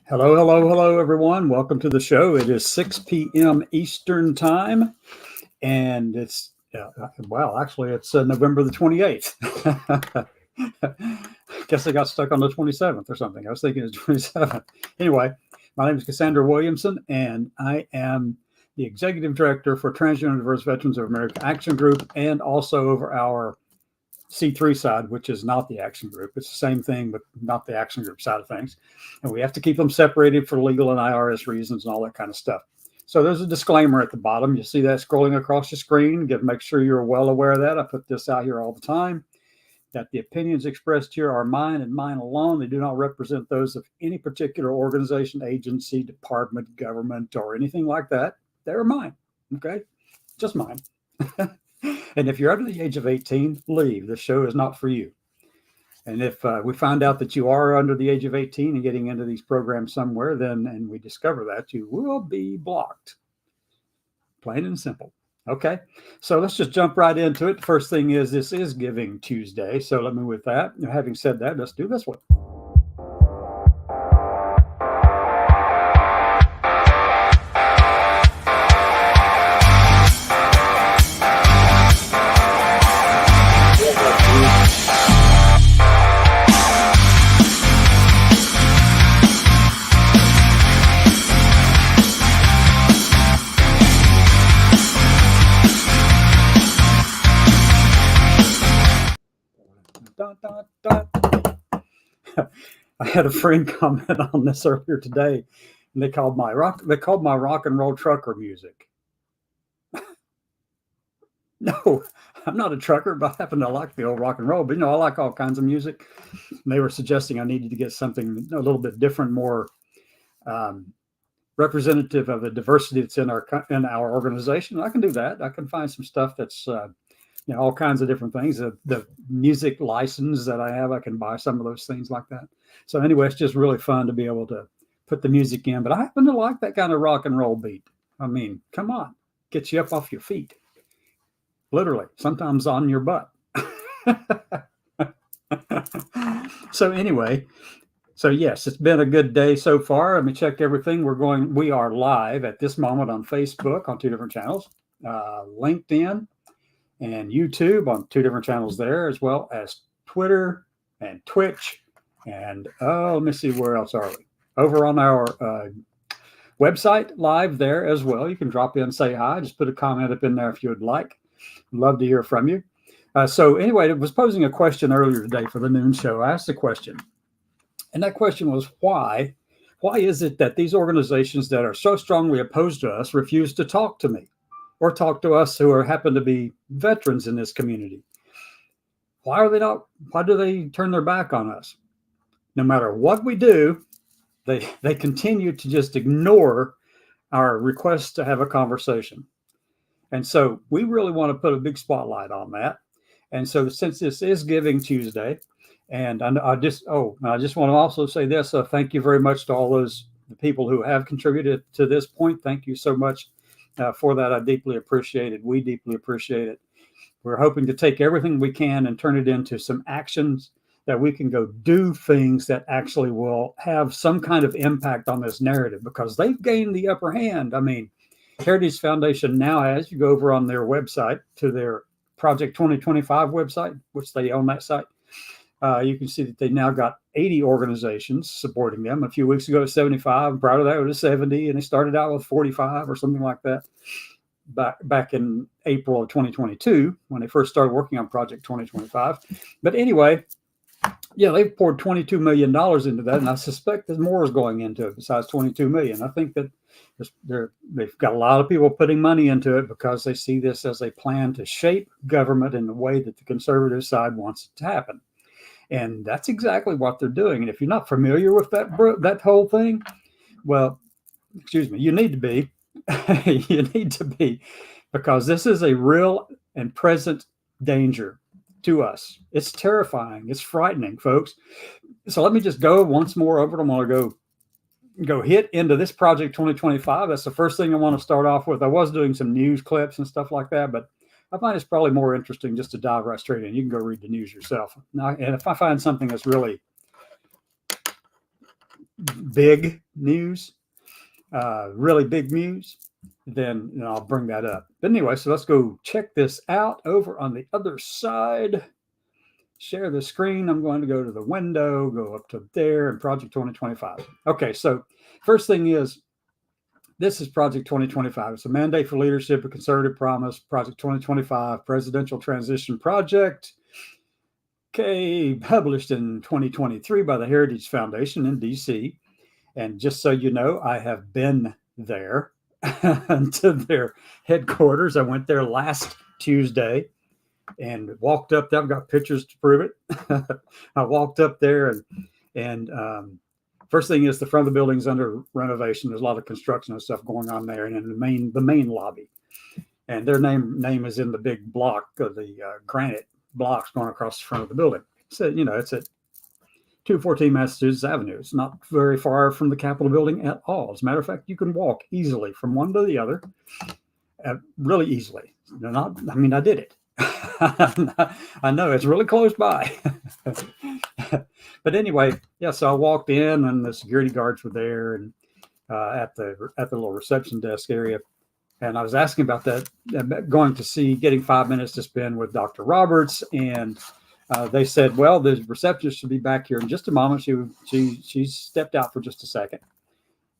Hello, hello, hello, everyone. Welcome to the show. It is 6 p.m. Eastern Time, and it's November the 28th. Guess I got stuck on the 27th or something. I was thinking it's 27th. Anyway, my name is Cassandra Williamson, and I am the Executive Director for Transgender and Diverse Veterans of America Action Group, and also over our C3 side, which is not the action group. It's the same thing, but not the action group side of things. And we have to keep them separated for legal and IRS reasons and all that kind of stuff. So there's a disclaimer at the bottom. You see that scrolling across your screen. Make sure you're well aware of that. I put this out here all the time, that the opinions expressed here are mine and mine alone. They do not represent those of any particular organization, agency, department, government, or anything like that. They're mine. Okay? Just mine. And if you're under the age of 18, leave. This show is not for you. And if we find out that you are under the age of 18 and getting into these programs somewhere, and we discover that, you will be blocked. Plain and simple. Okay, so let's just jump right into it. The first thing is, this is Giving Tuesday. So with that, having said that, let's do this one. I had a friend comment on this earlier today, and they called my rock and roll trucker music. No, I'm not a trucker, but I happen to like the old rock and roll. But I like all kinds of music. And they were suggesting I needed to get something a little bit different, more representative of the diversity that's in our organization. I can do that. I can find some stuff that's all kinds of different things. The music license that I have, I can buy some of those things like that. So anyway, it's just really fun to be able to put the music in. But I happen to like that kind of rock and roll beat. I mean, come on, gets you up off your feet. Literally, sometimes on your butt. So anyway, yes, it's been a good day so far. Let me check everything. We are live at this moment on Facebook on two different channels, LinkedIn and YouTube on two different channels there, as well as Twitter and Twitch. And let me see, where else are we? Over on our website, live there as well. You can drop in, say hi, just put a comment up in there if you would like. Love to hear from you. So anyway, I was posing a question earlier today for the noon show. I asked a question, and that question was, why is it that these organizations that are so strongly opposed to us refuse to talk to me or talk to us who happen to be veterans in this community? Why do they turn their back on us? No matter what we do, they continue to just ignore our request to have a conversation. And so we really want to put a big spotlight on that. And so since this is Giving Tuesday, and I just want to also say this. Thank you very much to all the people who have contributed to this point. Thank you so much for that. I deeply appreciate it. We deeply appreciate it. We're hoping to take everything we can and turn it into some actions that we can go do things that actually will have some kind of impact on this narrative, because they've gained the upper hand. I mean, Heritage Foundation now has, you go over on their website to their Project 2025 website, which they own that site. You can see that they now got 80 organizations supporting them. A few weeks ago, 75. Prior to that, it was 70, and they started out with 45 or something like that back in April of 2022 when they first started working on Project 2025. But anyway, yeah, they've poured $22 million into that, and I suspect that more is going into it besides $22 million. I think that they've got a lot of people putting money into it because they see this as a plan to shape government in the way that the conservative side wants it to happen. And that's exactly what they're doing. And if you're not familiar with that whole thing, well, excuse me, you need to be. You need to be, because this is a real and present danger to us. It's terrifying. It's frightening, folks. So let me just go once more over it. I'm going to go hit into this Project 2025. That's the first thing I want to start off with. I was doing some news clips and stuff like that, but I find it's probably more interesting just to dive right straight in. You can go read the news yourself. Now, and if I find something that's really big news, really big news, then I'll bring that up. But anyway, so let's go check this out over on the other side. Share the screen. I'm going to go to the window, go up to there, and Project 2025. Okay, so first thing is, this is Project 2025. It's a mandate for leadership, a conservative promise, Project 2025 Presidential Transition Project. Okay, published in 2023 by the Heritage Foundation in DC. And just so you know, I have been there to their headquarters. I went there last Tuesday and walked up there. I've got pictures to prove it. I walked up there, and first thing is the front of the building's under renovation. There's a lot of construction and stuff going on there, and in the main lobby. And their name is in the big block of the granite blocks going across the front of the building. So, it's at 214 Massachusetts Avenue. It's not very far from the Capitol building at all. As a matter of fact, you can walk easily from one to the other, really easily. I did it. I know it's really close by. But anyway, so I walked in, and the security guards were there, and at the little reception desk area. And I was asking about that, getting 5 minutes to spend with Dr. Roberts. And they said, well, the receptionist should be back here in just a moment. She stepped out for just a second.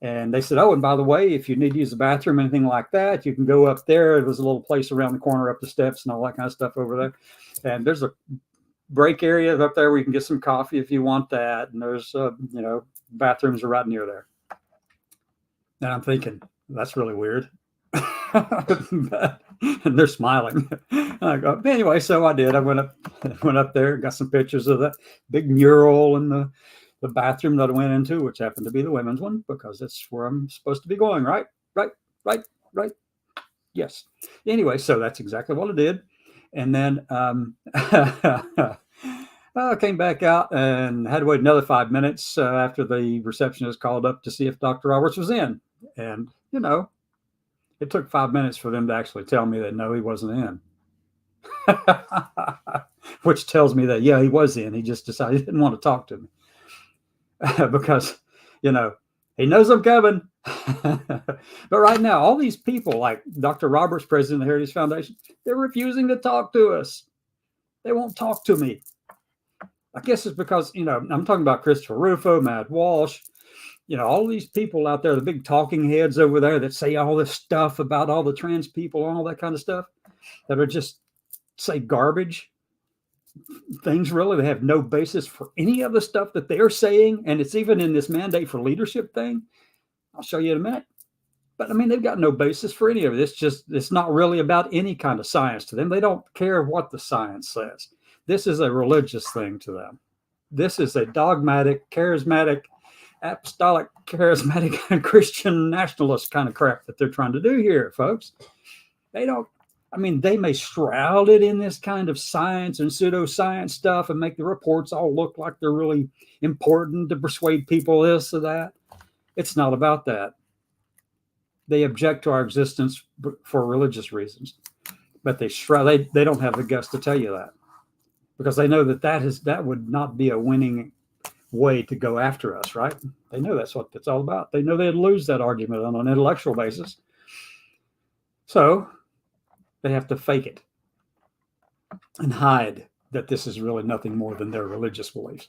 And they said, oh, and by the way, if you need to use the bathroom, anything like that, you can go up there. There's a little place around the corner up the steps and all that kind of stuff over there. And there's a break area up there where you can get some coffee if you want that. And there's, bathrooms are right near there. And I'm thinking, that's really weird. And they're smiling. I go, anyway, so I did. I went up there, got some pictures of that big mural in the bathroom that I went into, which happened to be the women's one, because that's where I'm supposed to be going, right? Yes. Anyway, so that's exactly what I did. And then I came back out and had to wait another 5 minutes after the receptionist called up to see if Dr. Roberts was in. And, it took 5 minutes for them to actually tell me that, no, he wasn't in. Which tells me that, yeah, he was in. He just decided he didn't want to talk to me. Because, he knows I'm coming. But right now, all these people, like Dr. Roberts, president of the Heritage Foundation, they're refusing to talk to us. They won't talk to me. I guess it's because, I'm talking about Christopher Rufo, Matt Walsh, all these people out there, the big talking heads over there that say all this stuff about all the trans people and all that kind of stuff, that are just say garbage things. Really, they have no basis for any of the stuff that they're saying. And it's even in this mandate for leadership thing. I'll show you in a minute. But they've got no basis for any of it. It's not really about any kind of science to them. They don't care what the science says. This is a religious thing to them. This is a dogmatic, charismatic, apostolic, charismatic, and Christian nationalist kind of crap that they're trying to do here, folks. They don't, they may shroud it in this kind of science and pseudoscience stuff and make the reports all look like they're really important to persuade people this or that. It's not about that. They object to our existence for religious reasons, but they don't have the guts to tell you that, because they know that would not be a winning way to go after us, right? They know that's what it's all about. They know they'd lose that argument on an intellectual basis. So they have to fake it and hide that this is really nothing more than their religious beliefs.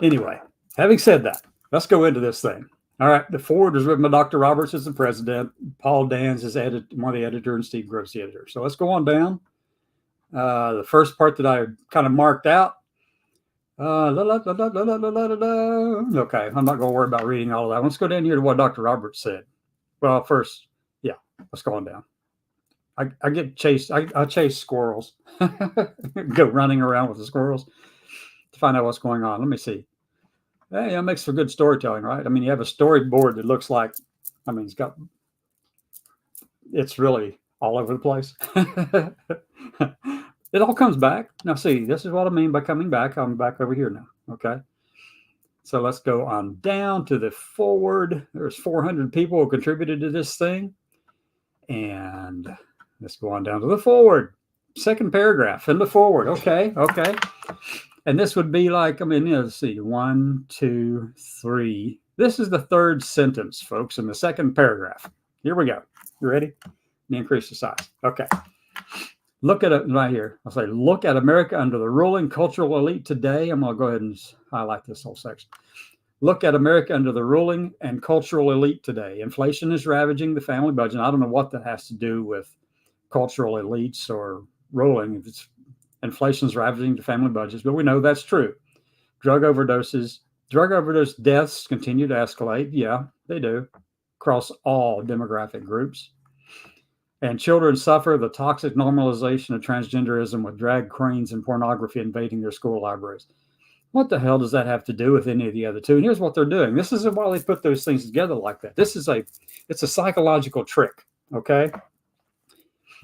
Anyway, having said that, let's go into this thing. All right, the forward is written by Dr. Roberts as the president. Paul Dans is one of the editor, and Steve Gross the editor. So let's go on down. The first part that I kind of marked out. Okay, I'm not going to worry about reading all of that. Let's go down here to what Dr. Roberts said. Well, first, let's go on down. I get chased. I chase squirrels. Go running around with the squirrels to find out what's going on. Let me see. Hey, that makes for good storytelling, right? You have a storyboard that looks like, it's really all over the place. It all comes back. Now, see, this is what I mean by coming back. I'm back over here now. Okay. So let's go on down to the forward. There's 400 people who contributed to this thing. And let's go on down to the forward. Second paragraph in the forward. Okay. And this would be like, let's see, 1, 2, 3. This is the third sentence, folks, in the second paragraph. Here we go. You ready? Let me increase the size. Okay. Look at it right here. I'll say, look at America under the ruling cultural elite today. I'm going to go ahead and highlight this whole section. Look at America under the ruling and cultural elite today. Inflation is ravaging the family budget. I don't know what that has to do with cultural elites or ruling. If it's inflation is ravaging the family budgets, but we know that's true. Drug overdose deaths continue to escalate. Yeah, they do, across all demographic groups. And children suffer the toxic normalization of transgenderism with drag queens and pornography invading their school libraries. What the hell does that have to do with any of the other two? And here's what they're doing. This is why they put those things together like that. It's a psychological trick, okay?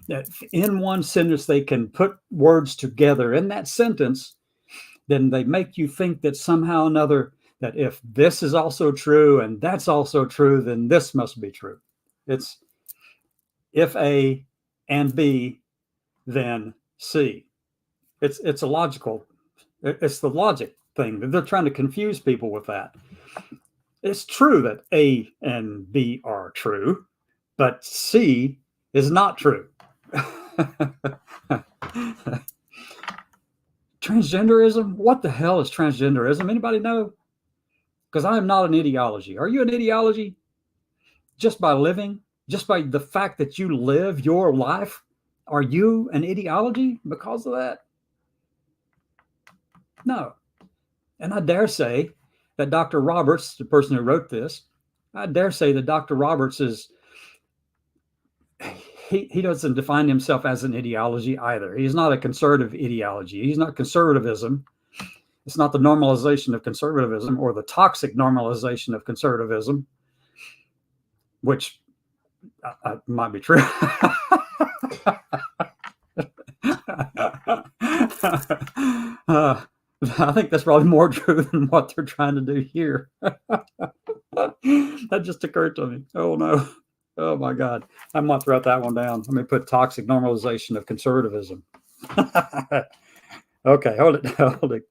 That in one sentence, they can put words together in that sentence, then they make you think that somehow or another, that if this is also true and that's also true, then this must be true. It's if A and B, then C. It's the logic thing. They're trying to confuse people with that. It's true that A and B are true, but C is not true. Transgenderism? What the hell is transgenderism? Anybody know? Because I am not an ideology. Are you an ideology? Just by living? Just by the fact that you live your life? Are you an ideology because of that? No. And I dare say that Dr. Roberts, the person who wrote this, I dare say that Dr. Roberts he doesn't define himself as an ideology either. He's not a conservative ideology. He's not conservatism. It's not the normalization of conservatism or the toxic normalization of conservatism, which might be true. I think that's probably more true than what they're trying to do here. That just occurred to me. Oh, no. Oh, my God. I might write that one down. Let me put toxic normalization of conservatism. Okay, hold it.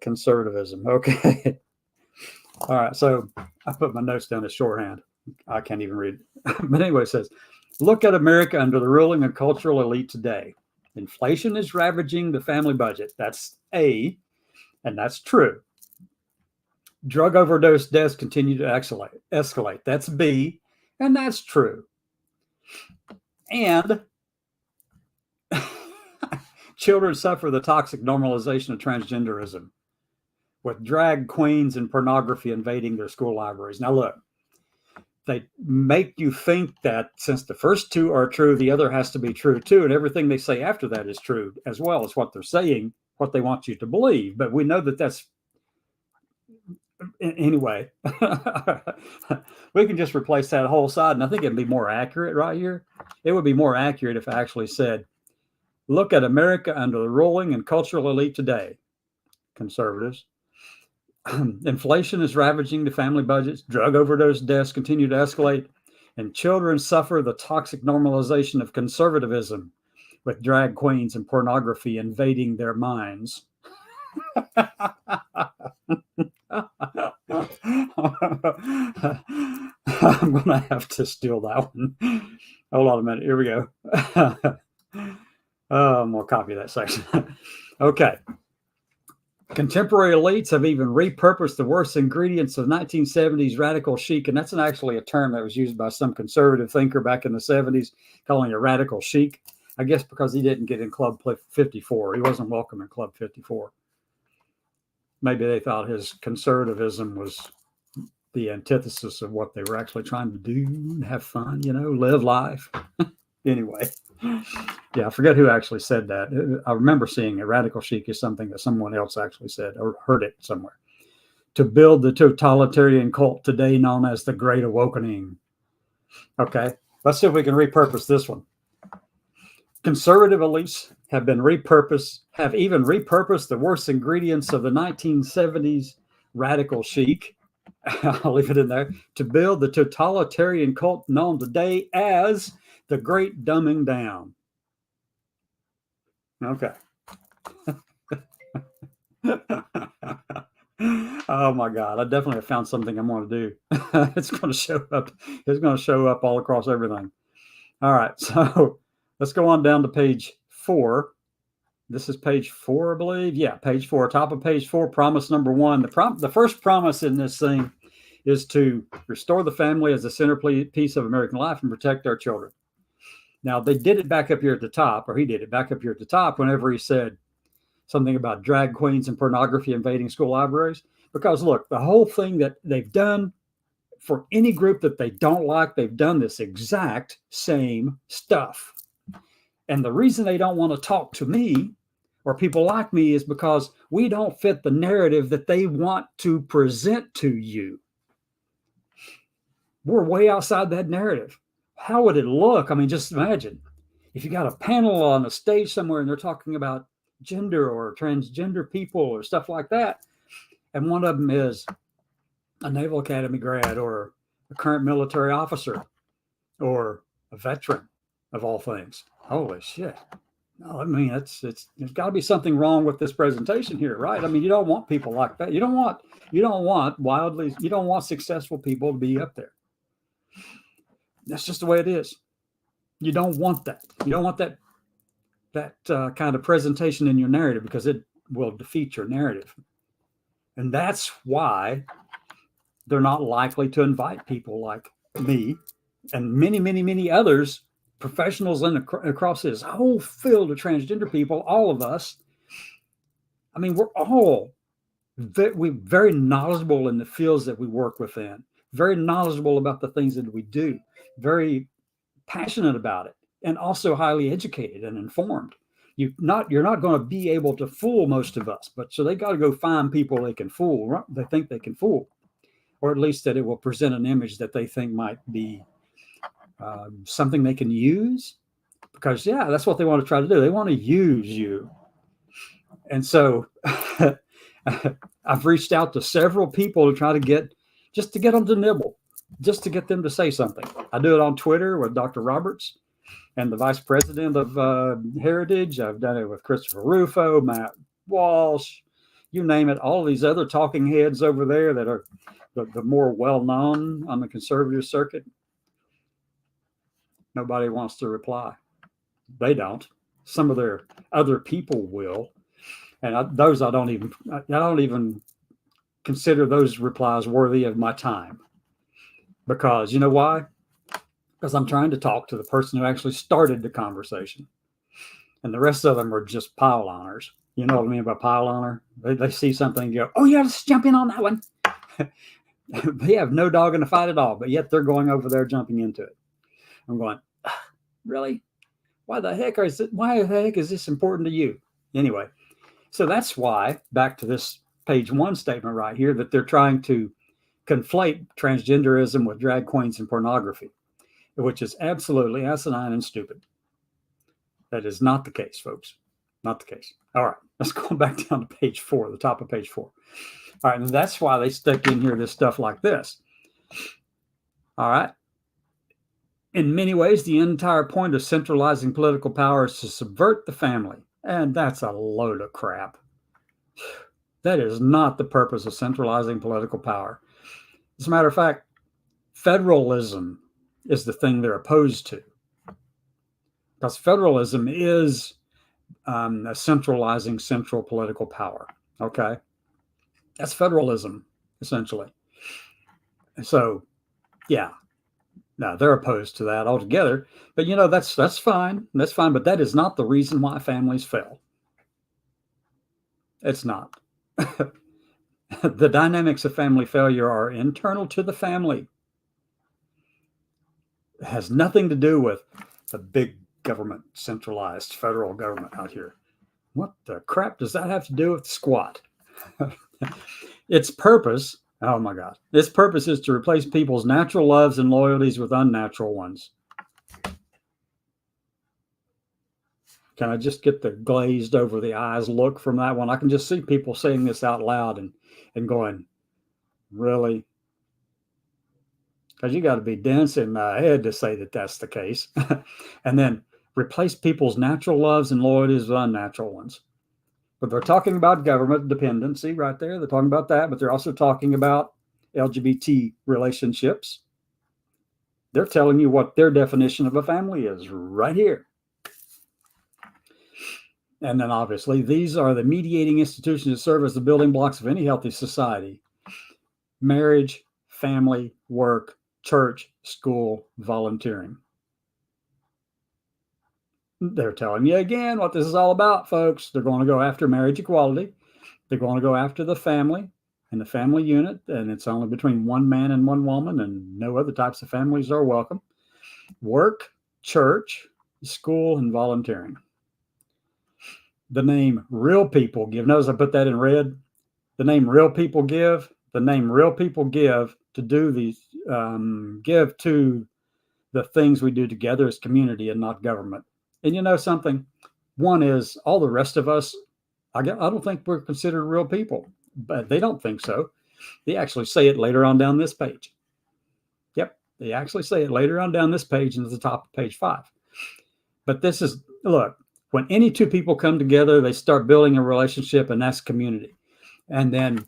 Conservatism. Okay. All right, so I put my notes down as shorthand. I can't even read it. But anyway, it says, look at America under the ruling and cultural elite today. Inflation is ravaging the family budget. That's A, and that's true. Drug overdose deaths continue to escalate. That's B, and that's true. And children suffer the toxic normalization of transgenderism with drag queens and pornography invading their school libraries. Now, look, they make you think that since the first two are true, the other has to be true too. And everything they say after that is true as well as what they're saying, what they want you to believe. But we know that that's anyway. We can just replace that whole side. And I think it'd be more accurate right here. It would be more accurate if I actually said, look at America under the ruling and cultural elite today. Conservatives. Inflation is ravaging the family budgets. Drug overdose deaths continue to escalate, and children suffer the toxic normalization of conservatism with drag queens and pornography invading their minds. I'm going to have to steal that one. Hold on a minute. Here we go. I'm going to copy that section. Okay. Contemporary elites have even repurposed the worst ingredients of 1970s radical chic, and that's actually a term that was used by some conservative thinker back in the 70s, calling it radical chic. I guess because he didn't get in Club 54. He wasn't welcome in Club 54. Maybe they thought his conservatism was the antithesis of what they were actually trying to do, have fun, live life. Anyway, yeah, I forget who actually said that. I remember seeing a radical chic is something that someone else actually said or heard it somewhere. To build the totalitarian cult today known as the Great Awakening. Okay, let's see if we can repurpose this one. Conservative elites have even repurposed the worst ingredients of the 1970s radical chic. I'll leave it in there. To build the totalitarian cult known today as the Great Dumbing Down. Okay. Oh my God. I definitely have found something I'm going to do. It's going to show up. It's going to show up all across everything. All right. So let's go on down to page 4. This is page 4, I believe. Yeah, page 4. Top of page 4, promise number 1. The first promise in this thing is to restore the family as the centerpiece of American life and protect our children. Now, they did it back up here at the top, or he did it back up here at the top whenever he said something about drag queens and pornography invading school libraries. Because look, the whole thing that they've done for any group that they don't like, they've done this exact same stuff. And the reason they don't want to talk to me or people like me is because we don't fit the narrative that they want to present to you. We're way outside that narrative. How would it look? I mean, just imagine if you got a panel on a stage somewhere and they're talking about gender or transgender people or stuff like that, and one of them is a Naval Academy grad or a current military officer or a veteran of all things. Holy shit. No, I mean, there's got to be something wrong with this presentation here, right? I mean, you don't want people like that. You don't want successful people to be up there. That's just the way it is. You don't want that. You don't want that kind of presentation in your narrative because it will defeat your narrative. And that's why they're not likely to invite people like me and many, many, many others, professionals across this whole field of transgender people, all of us. I mean, we're all very knowledgeable in the fields that we work within, very knowledgeable about the things that we do, very passionate about it, and also highly educated and informed. You're not going to be able to fool most of us, but so they got to go find people they can fool. They think they can fool, or at least that it will present an image that they think might be something they can use. Because that's what they want to try to do. They want to use you. And so I've reached out to several people to try to get them to nibble, just to get them to say something. I do it on Twitter with Dr. Roberts and the vice president of Heritage. I've done it with Christopher Rufo, Matt Walsh, you name it. All of these other talking heads over there that are the more well-known on the conservative circuit. Nobody wants to reply. They don't. Some of their other people will. And I don't even consider those replies worthy of my time. Because you know why? Because I'm trying to talk to the person who actually started the conversation. And the rest of them are just pile-oners. You know what I mean by pile-oner? They see something and go, oh yeah, let's jump in on that one. They have no dog in the fight at all, but yet they're going over there jumping into it. I'm going, really? Why the heck is this important to you? Anyway, so that's why, back to this page 1 statement right here, that they're trying to conflate transgenderism with drag queens and pornography, which is absolutely asinine and stupid. That is not the case, folks. Not the case. All right, let's go back down to page 4, the top of page 4. All right, and that's why they stick in here this stuff like this. All right. In many ways, the entire point of centralizing political power is to subvert the family. And that's a load of crap. That is not the purpose of centralizing political power. As a matter of fact, federalism is the thing they're opposed to. Because federalism is centralizing central political power. Okay? That's federalism, essentially. So, yeah. No, they're opposed to that altogether. But, that's fine. That's fine. But that is not the reason why families fail. It's not. The dynamics of family failure are internal to the family. It has nothing to do with the big government, centralized federal government out here. What the crap does that have to do with squat? Its purpose, oh my God, its purpose is to replace people's natural loves and loyalties with unnatural ones. Can I just get the glazed over the eyes look from that one? I can just see people saying this out loud and going, really? Because you got to be dense in the head to say that that's the case. And then replace people's natural loves and loyalties with unnatural ones. But they're talking about government dependency right there. They're talking about that, but they're also talking about LGBT relationships. They're telling you what their definition of a family is right here. And then obviously, these are the mediating institutions that serve as the building blocks of any healthy society: marriage, family, work, church, school, volunteering. They're telling you again what this is all about, folks. They're going to go after marriage equality. They're going to go after the family and the family unit, and it's only between one man and one woman, and no other types of families are welcome. Work, church, school, and volunteering. The name real people give. Notice I put that in red. The name real people give. The name real people give to do these, give to the things we do together as community and not government. And you know something? One is all the rest of us, I don't think we're considered real people, but they don't think so. They actually say it later on down this page. Yep, they actually say it later on down this page and at the top of page 5. But this is, look, when any two people come together, they start building a relationship, and that's community. And then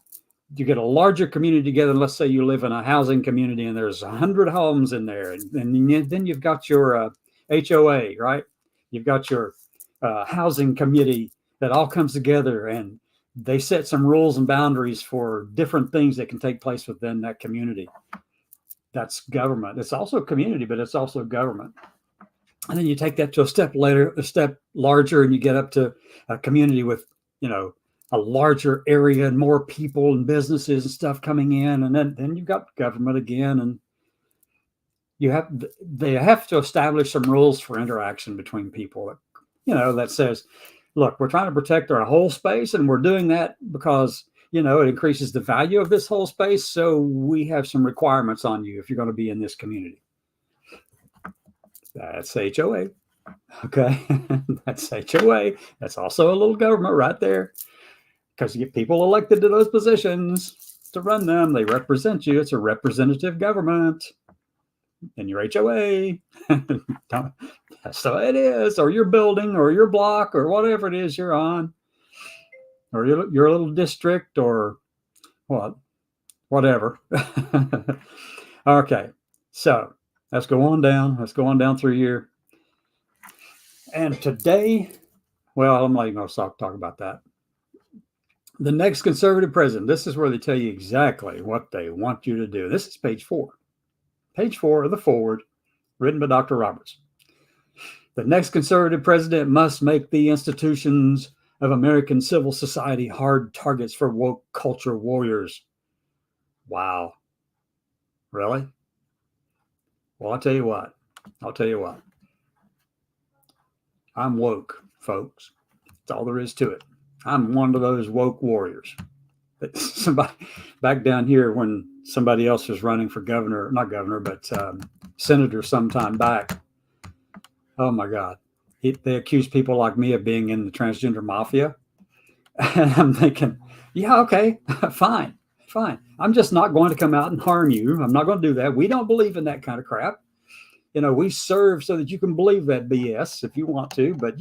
you get a larger community together. Let's say you live in a housing community and there's 100 homes in there. And then you've got your HOA, right? You've got your housing committee that all comes together, and they set some rules and boundaries for different things that can take place within that community. That's government. It's also community, but it's also government. And then you take that to a step larger, and you get up to a community with, a larger area and more people and businesses and stuff coming in. And then you've got government again, and they have to establish some rules for interaction between people, that says, look, we're trying to protect our whole space, and we're doing that because, it increases the value of this whole space. So we have some requirements on you if you're going to be in this community. That's HOA. Okay. That's HOA. That's also a little government right there, because you get people elected to those positions to run them. They represent you. It's a representative government. And your HOA. That's the way it is. Or your building or your block or whatever it is you're on. Or your little district or whatever. Okay. So let's go on down. Let's go on down through here. And today, I'm not even going to talk about that. The next conservative president, this is where they tell you exactly what they want you to do. This is page 4. Page 4 of the foreword, written by Dr. Roberts. The next conservative president must make the institutions of American civil society hard targets for woke culture warriors. Wow. Really? Well, I'll tell you what. I'm woke, folks. That's all there is to it. I'm one of those woke warriors. But somebody back down here, when somebody else was running for governor, not governor, but senator sometime back. Oh my God. They accused people like me of being in the transgender mafia. And I'm thinking, yeah, okay, fine. I'm just not going to come out and harm you. I'm not going to do that. We don't believe in that kind of crap. We serve so that you can believe that BS if you want to, but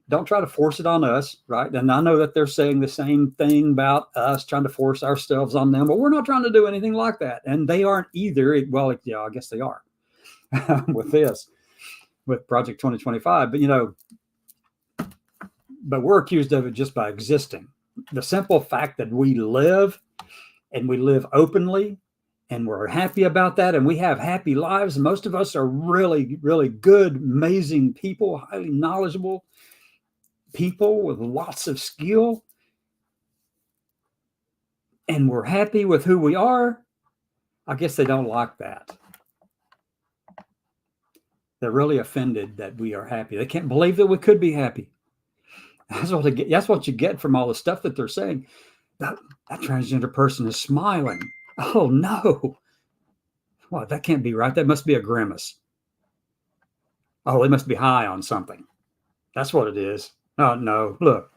don't try to force it on us, right? And I know that they're saying the same thing about us, trying to force ourselves on them, but we're not trying to do anything like that. And they aren't either. Well, yeah, I guess they are with Project 2025, but we're accused of it just by existing. The simple fact that we live, and we live openly, and we're happy about that, and we have happy lives. Most of us are really, really good, amazing people, highly knowledgeable people with lots of skill, and we're happy with who we are. I guess they don't like that. They're really offended that we are happy. They can't believe that we could be happy. That's what you get from all the stuff that they're saying. That transgender person is smiling. Oh no. Well, that can't be right. That must be a grimace. Oh, they must be high on something. That's what it is. Oh no, look,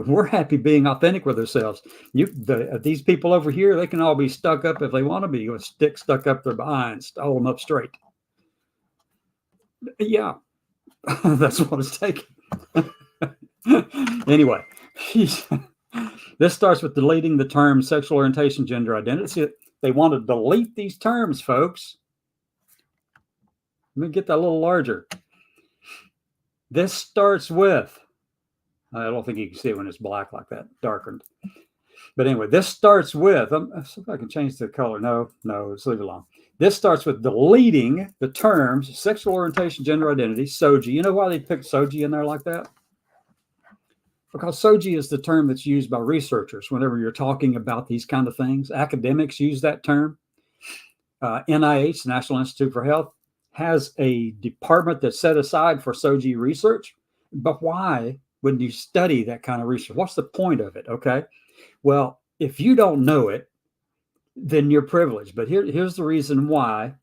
we're happy being authentic with ourselves. These people over here, they can all be stuck up if they want to be, with sticks stuck up their behinds, to hold them up straight. Yeah, that's what it's taking. Anyway, This starts with deleting the term sexual orientation, gender identity. See, they want to delete these terms, folks. Let me get that a little larger. This starts with, I don't think you can see it when it's black like that, darkened. But anyway, this starts with, see if I can change the color. No, let's leave it alone. This starts with deleting the terms sexual orientation, gender identity, SOGI. You know why they picked SOGI in there like that? Because SOGI is the term that's used by researchers whenever you're talking about these kind of things. Academics use that term. NIH, National Institute for Health, has a department that's set aside for SOGI research. But why would you study that kind of research? What's the point of it? Okay. Well, if you don't know it, then you're privileged. But here's the reason why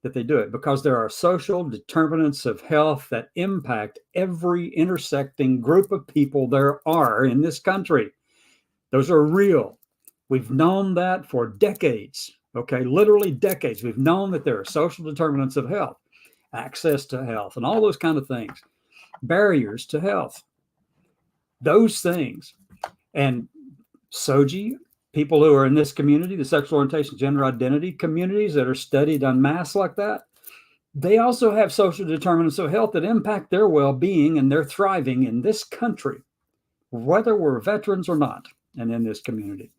that they do it. Because there are social determinants of health that impact every intersecting group of people there are in this country. Those are real. We've known that for decades. Okay, literally decades. We've known that there are social determinants of health, access to health, and all those kind of things, barriers to health, those things. And SOGI, people who are in this community, the sexual orientation, gender identity communities that are studied en masse like that, they also have social determinants of health that impact their well-being and their thriving in this country, whether we're veterans or not, and in this community.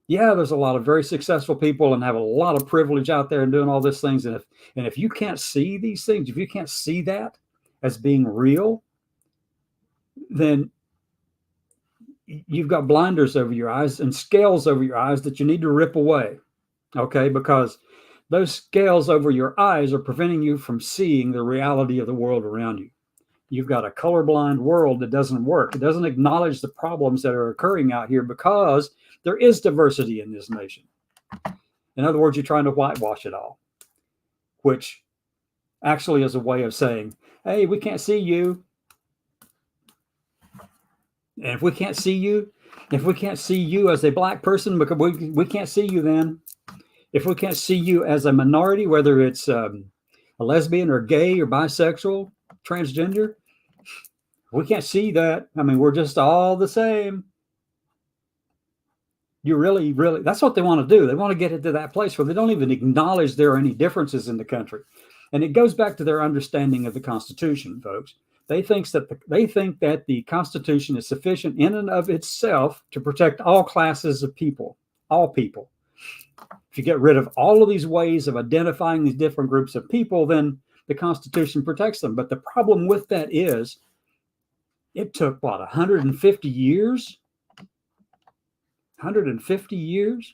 Yeah, there's a lot of very successful people and have a lot of privilege out there and doing all these things. And if you can't see these things, if you can't see that as being real, then you've got blinders over your eyes and scales over your eyes that you need to rip away. Okay, because those scales over your eyes are preventing you from seeing the reality of the world around you. You've got a colorblind world that doesn't work. It doesn't acknowledge the problems that are occurring out here because there is diversity in this nation. In other words, you're trying to whitewash it all, which actually is a way of saying, hey, we can't see you. And if we can't see you, as a black person, because we can't see you then. If we can't see you as a minority, whether it's a lesbian or gay or bisexual, transgender, we can't see that. I mean, we're just all the same. You really, that's what they want to do. They want to get it to that place where they don't even acknowledge there are any differences in the country. And it goes back to their understanding of the Constitution, folks. They think that the Constitution is sufficient in and of itself to protect all classes of people, all people. If you get rid of all of these ways of identifying these different groups of people, then the Constitution protects them. But the problem with that is it took, 150 years? 150 years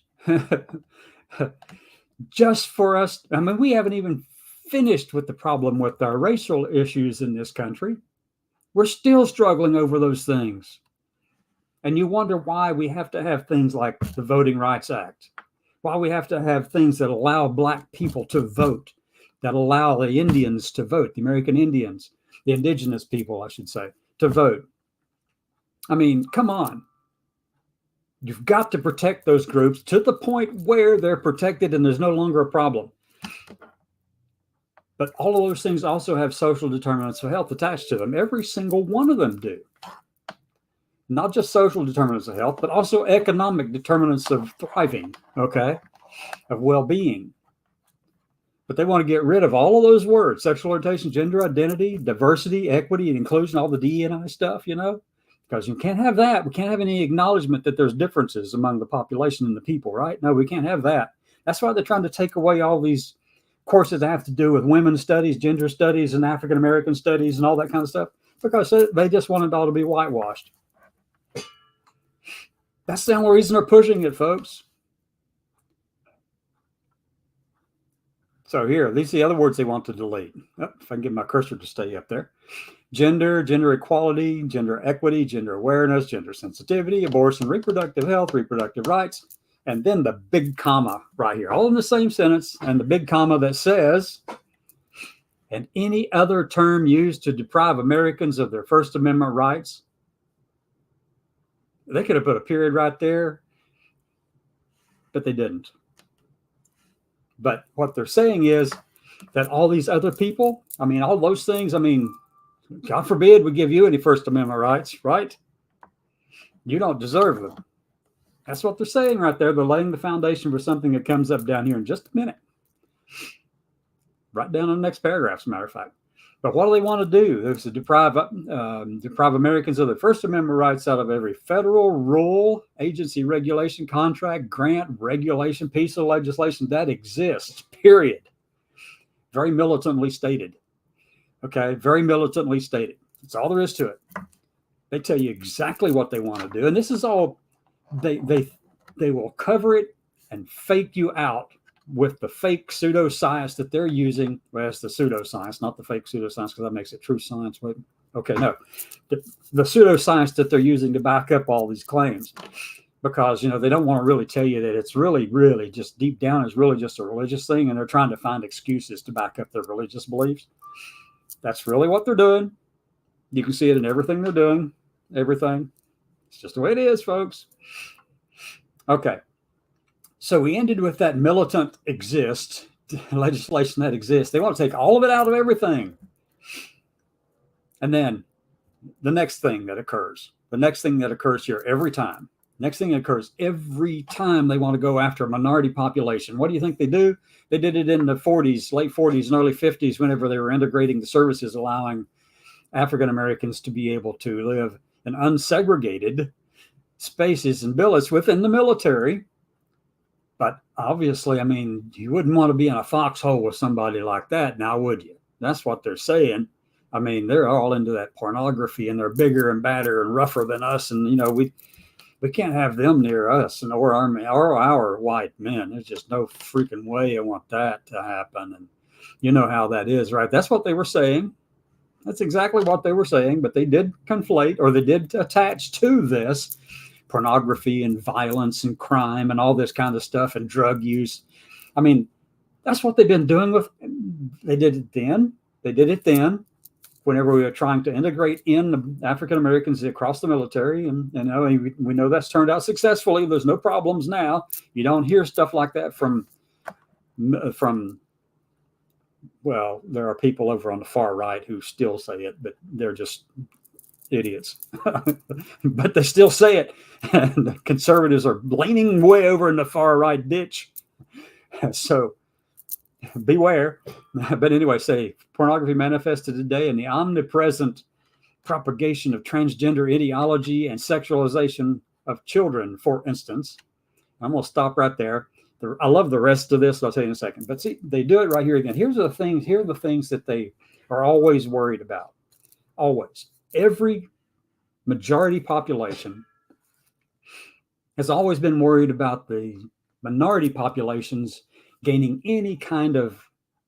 just for us. I mean, we haven't even finished with the problem with our racial issues in this country. We're still struggling over those things. And you wonder why we have to have things like the Voting Rights Act, why we have to have things that allow black people to vote, that allow the Indians to vote, the American Indians, the indigenous people, I should say, to vote. I mean, come on. You've got to protect those groups to the point where they're protected and there's no longer a problem. But all of those things also have social determinants of health attached to them. Every single one of them do. Not just social determinants of health, but also economic determinants of thriving, okay, of well-being. But they want to get rid of all of those words: sexual orientation, gender identity, diversity, equity, and inclusion, all the DEI stuff, because you can't have that. We can't have any acknowledgement that there's differences among the population and the people, right? No, we can't have that. That's why they're trying to take away all these courses that have to do with women's studies, gender studies, and African American studies, and all that kind of stuff, because they just want it all to be whitewashed. That's the only reason they're pushing it, folks. So here, these are the other words they want to delete. Oh, if I can get my cursor to stay up there. Gender equality, gender equity, gender awareness, gender sensitivity, abortion, reproductive health, reproductive rights, and then the big comma right here, all in the same sentence, and the big comma that says, and any other term used to deprive Americans of their First Amendment rights. They could have put a period right there, but they didn't. But what they're saying is that all these other people, I mean, all those things, I mean, God forbid we give you any First Amendment rights, right? You don't deserve them. That's what they're saying right there. They're laying the foundation for something that comes up down here in just a minute. Right down in the next paragraph, as a matter of fact. But what do they want to do? It's to deprive Americans of their First Amendment rights out of every federal rule, agency, regulation, contract, grant, regulation, piece of legislation that exists, period. Very militantly stated. Okay, very militantly stated. That's all there is to it. They tell you exactly what they want to do. And this is all, they will cover it and fake you out with the fake pseudoscience that they're using. Well, it's the pseudoscience, not the fake pseudoscience, because that makes it true science. But okay, no, the pseudoscience that they're using to back up all these claims, because they don't want to really tell you that it's really just deep down is really just a religious thing, and they're trying to find excuses to back up their religious beliefs. That's really what they're doing. You can see it in everything they're doing. Everything. It's just the way it is, folks. Okay. So we ended with that militant legislation that exists. They want to take all of it out of everything. And then the next thing that occurs here every time, they want to go after a minority population. What do you think they do? They did it in the 40s, late 40s and early 50s, whenever they were integrating the services, allowing African Americans to be able to live in unsegregated spaces and billets within the military. But obviously, you wouldn't want to be in a foxhole with somebody like that now, would you? That's what they're saying. They're all into that pornography, and they're bigger and badder and rougher than us. And, we can't have them near us or our white men. There's just no freaking way I want that to happen. And you know how that is, right? That's what they were saying. That's exactly what they were saying. But they did conflate, or they did attach to this, pornography and violence and crime and all this kind of stuff and drug use. That's what they've been doing they did it then whenever we were trying to integrate in the African Americans across the military. And we know that's turned out successfully. There's no problems now. You don't hear stuff like that from well, there are people over on the far right who still say it, but they're just idiots. But they still say it. And the conservatives are leaning way over in the far right ditch. So beware. But anyway, say pornography manifested today in the omnipresent propagation of transgender ideology and sexualization of children, for instance. I'm going to stop right there. I love the rest of this. I'll tell you in a second. But see, they do it right here again. Here are the things that they are always worried about. Always. Every majority population has always been worried about the minority populations gaining any kind of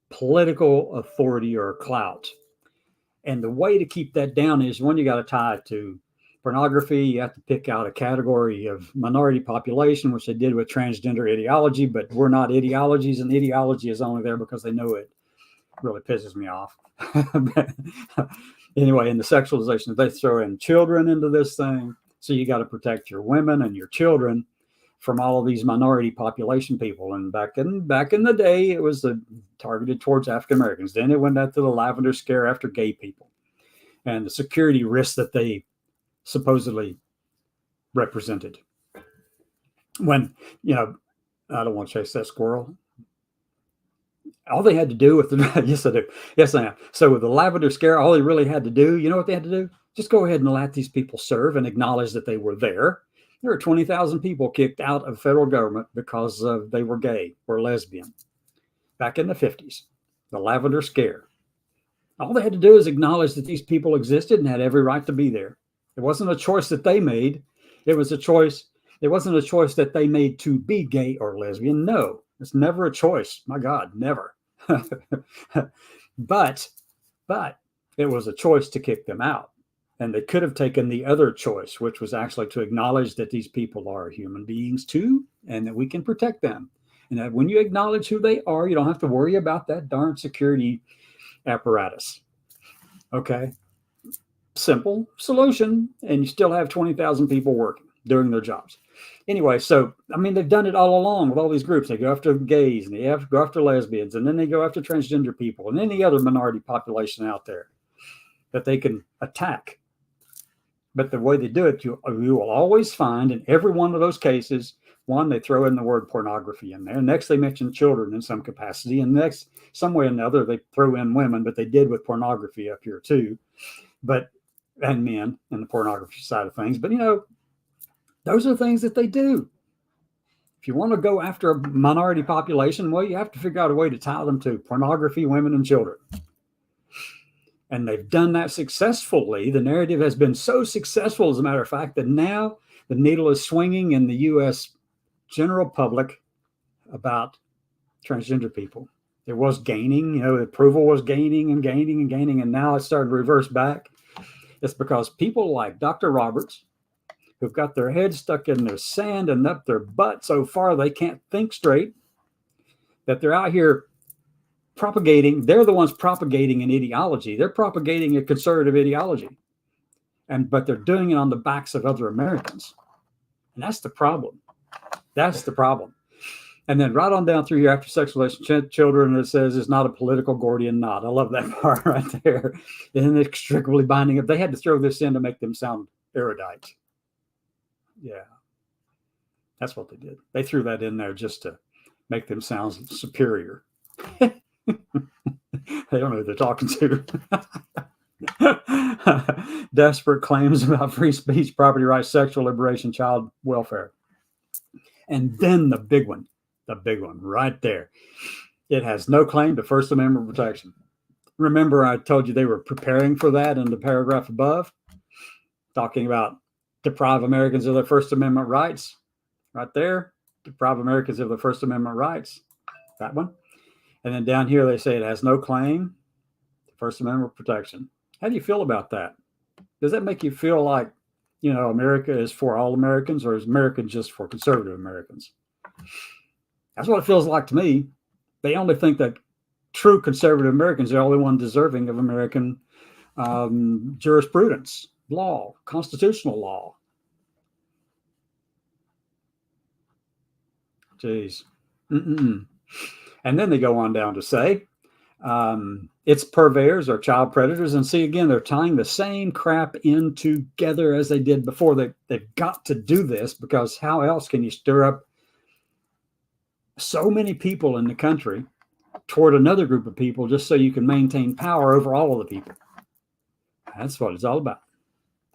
political authority or clout. And the way to keep that down is, one, you got to tie it to pornography. You have to pick out a category of minority population, which they did with transgender ideology, but we're not ideologies, and ideology is only there because they know it really pisses me off. Anyway, in the sexualization, they throw in children into this thing. So you got to protect your women and your children from all of these minority population people. And back in the day, it was targeted towards African Americans. Then it went after the lavender scare after gay people and the security risks that they supposedly represented. When, I don't want to chase that squirrel. All they had to do with yes, I do. Yes, I am. So with the lavender scare, all they really had to do, you know what they had to do? Just go ahead and let these people serve and acknowledge that they were there. There were 20,000 people kicked out of federal government because they were gay or lesbian back in the 50s. The lavender scare. All they had to do is acknowledge that these people existed and had every right to be there. It wasn't a choice that they made. It was a choice. It wasn't a choice that they made to be gay or lesbian. No, it's never a choice. My God, never. But it was a choice to kick them out. And they could have taken the other choice, which was actually to acknowledge that these people are human beings too, and that we can protect them. And that when you acknowledge who they are, you don't have to worry about that darn security apparatus. Okay? Simple solution. And you still have 20,000 people working, doing their jobs. Anyway, so, they've done it all along with all these groups. They go after gays, and they have to go after lesbians, and then they go after transgender people, and any other minority population out there that they can attack But the way they do it, you will always find in every one of those cases, one, they throw in the word pornography in there. Next, they mention children in some capacity. And next, some way or another, they throw in women, but they did with pornography up here too. And men and the pornography side of things. But, those are things that they do. If you want to go after a minority population, well, you have to figure out a way to tie them to pornography, women, and children. And they've done that successfully. The narrative has been so successful, as a matter of fact, that now the needle is swinging in the U.S. general public about transgender people. It was gaining, the approval was gaining and gaining and gaining, and now it's starting to reverse back. It's because people like Dr. Roberts, who've got their heads stuck in their sand and up their butt so far they can't think straight, that they're out here propagating. They're the ones propagating an ideology. They're propagating a conservative ideology, but they're doing it on the backs of other Americans, and that's the problem. That's the problem. And then right on down through here, after sexual relations, children, it says it's not a political Gordian knot. I love that part right there. Inextricably binding up. They had to throw this in to make them sound erudite. Yeah, that's what they did. They threw that in there just to make them sound superior. They don't know who they're talking to. Desperate claims about free speech, property rights, sexual liberation, child welfare. And then the big one right there. It has no claim to First Amendment protection. Remember, I told you they were preparing for that in the paragraph above, talking about deprive Americans of their First Amendment rights. Right there, deprive Americans of their First Amendment rights. That one. And then down here, they say it has no claim to First Amendment protection. How do you feel about that? Does that make you feel like, America is for all Americans, or is America just for conservative Americans? That's what it feels like to me. They only think that true conservative Americans are the only one deserving of American jurisprudence, law, constitutional law. Jeez. And then they go on down to say its purveyors are child predators. And see, again, they're tying the same crap in together as they did before. They've got to do this, because how else can you stir up so many people in the country toward another group of people just so you can maintain power over all of the people? That's what it's all about.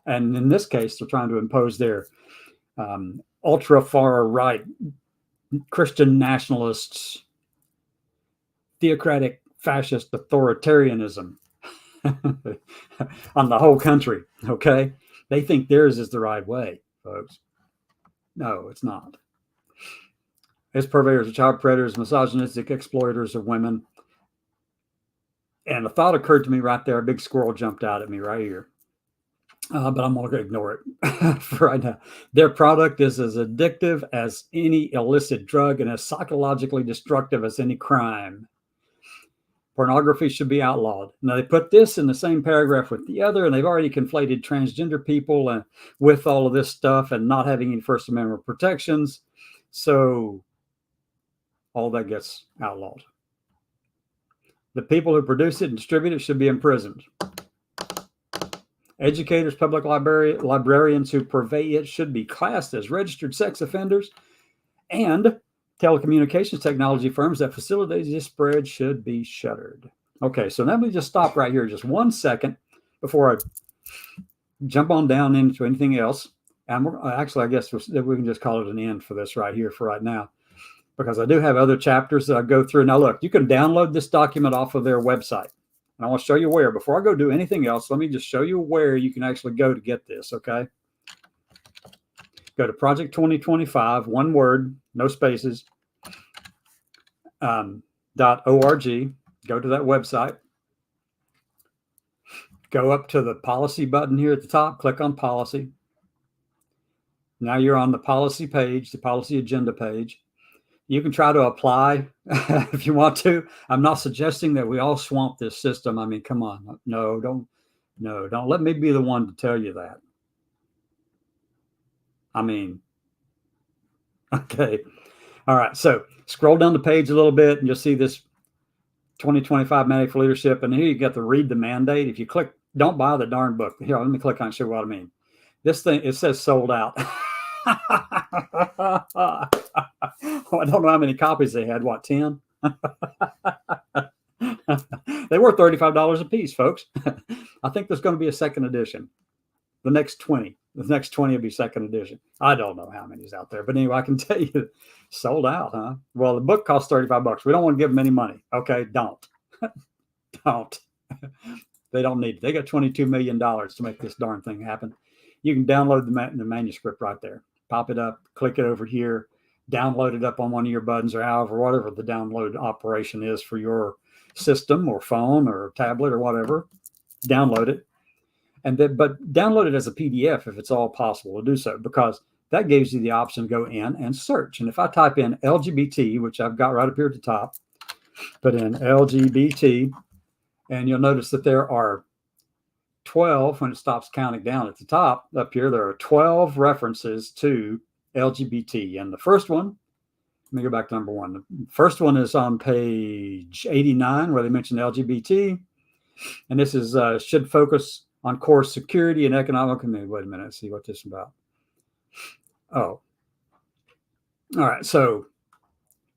And in this case, they're trying to impose their ultra far right Christian nationalists, theocratic fascist authoritarianism on the whole country. Okay. They think theirs is the right way, folks. No, it's not. Its purveyors are child predators, misogynistic exploiters of women. And a thought occurred to me right there. A big squirrel jumped out at me right here. But I'm going to ignore it for right now. Their product is as addictive as any illicit drug and as psychologically destructive as any crime. Pornography should be outlawed. Now, they put this in the same paragraph with the other, and they've already conflated transgender people with all of this stuff and not having any First Amendment protections. So all that gets outlawed. The people who produce it and distribute it should be imprisoned. Educators, public librarians who purvey it should be classed as registered sex offenders, and telecommunications technology firms that facilitate this spread should be shuttered. Okay, so let me just stop right here just 1 second before I jump on down into anything else. And actually, I guess we can just call it an end for this right here for right now, because I do have other chapters that I go through. Now, look, you can download this document off of their website. And I want to show you where. Before I go do anything else, let me just show you where you can actually go to get this, okay? Go to Project 2025, one word, no spaces, .org. Go to that website. Go up to the policy button here at the top. Click on policy. Now you're on the policy page, the policy agenda page. You can try to apply if you want to. I'm not suggesting that we all swamp this system. I mean, come on. No, don't let me be the one to tell you that. I mean, okay. All right. So scroll down the page a little bit and you'll see this 2025 Mandate for Leadership. And here you got to read the mandate. If you click, don't buy the darn book. Here, let me click on and show you what I mean. This thing, it says sold out. I don't know how many copies they had. What, 10? They were $35 a piece, folks. I think there's going to be a second edition. The next 20 will be second edition. I don't know how many's out there, but anyway, I can tell you, sold out, huh? Well, the book costs $35. We don't want to give them any money. Okay, don't. Don't. They don't need it. They got $22 million to make this darn thing happen. You can download the manuscript right there. Pop it up, click it over here, download it up on one of your buttons or whatever the download operation is for your system or phone or tablet or whatever. Download it. But download it as a PDF if it's all possible to do so, because that gives you the option to go in and search. And if I type in LGBT, which I've got right up here at the top, put in LGBT, and you'll notice that there are 12, when it stops counting down at the top up here, there are 12 references to LGBT. And the first one, let me go back to number one. The first one is on page 89, where they mention LGBT. And this is should focus on core security and economic community. Wait a minute, see what this is about. Oh. All right, so